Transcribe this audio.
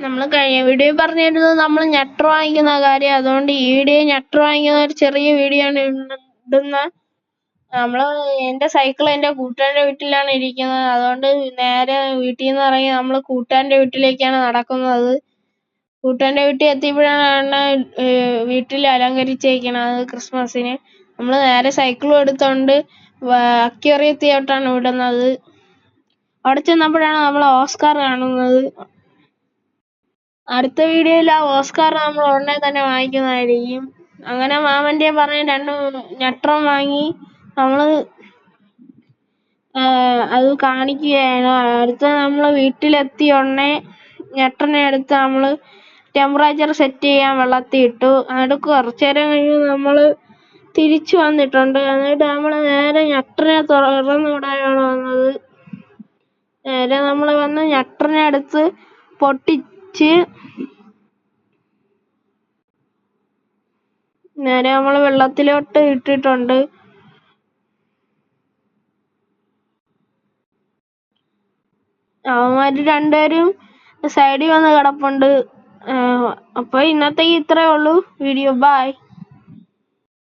നമ്മൾ കഴിഞ്ഞ വീഡിയോ പറഞ്ഞിരുന്നത് നമ്മൾ ഞട്ടർ വാങ്ങിക്കുന്ന കാര്യം. അതുകൊണ്ട് ഈ വീഡിയോ ഞട്ടർ വാങ്ങിക്കുന്ന ഒരു ചെറിയ വീഡിയോ ആണ് ഇടുന്ന. എന്റെ സൈക്കിൾ എന്റെ കൂട്ടുകാരുടെ വീട്ടിലാണ് ഇരിക്കുന്നത്. അതുകൊണ്ട് നേരെ വീട്ടിൽ നിന്ന് ഇറങ്ങി നമ്മൾ കൂട്ടുകാരന്റെ വീട്ടിലേക്കാണ് നടക്കുന്നത്. കൂട്ടുകാരന്റെ വീട്ടിൽ എത്തിയപ്പോഴാണ് വീട്ടിൽ അലങ്കരിച്ചേക്കണത് ക്രിസ്മസിന്. നമ്മൾ നേരെ സൈക്കിളും എടുത്തോണ്ട് അക്വേറിയത്തിലോട്ടാണ് വിടുന്നത്. അവിടെ ചെന്നപ്പോഴാണ് നമ്മൾ ഓസ്കാർ കാണുന്നത്. അടുത്ത വീഡിയോയിൽ ആ ഓസ്കാർ നമ്മൾ ഉടനെ തന്നെ വാങ്ങിക്കുന്നതായിരിക്കും. അങ്ങനെ മാമന്റെ പറഞ്ഞ് 2 ഞട്ടറും വാങ്ങി നമ്മള് അത് കാണിക്കുകയാണ്. അടുത്ത നമ്മൾ വീട്ടിലെത്തി ഉടനെ ഞട്ടറിനെ എടുത്ത് നമ്മള് ടെമ്പറേച്ചർ സെറ്റ് ചെയ്യാൻ വെള്ളത്തിൽ ഇട്ടു. എന്നിട്ട് കുറച്ചു നേരം കഴിഞ്ഞ് നമ്മള് തിരിച്ചു വന്നിട്ടുണ്ട്. എന്നിട്ട് നമ്മള് നേരെ ഞട്ടറിനെ തുറന്നു വിടാനാണ് വന്നത്. നേരെ നമ്മള് വന്ന് ഞട്ടറിനെ എടുത്ത് പൊട്ടിച്ച് നേരെ നമ്മള് വെള്ളത്തിലോട്ട് ഇട്ടിട്ടുണ്ട്. അവന്മാര് 2 പേരും സൈഡിൽ വന്ന് കിടപ്പുണ്ട്. അപ്പൊ ഇന്നത്തേക്ക് ഇത്രേ ഉള്ളൂ വീഡിയോ. ബൈ.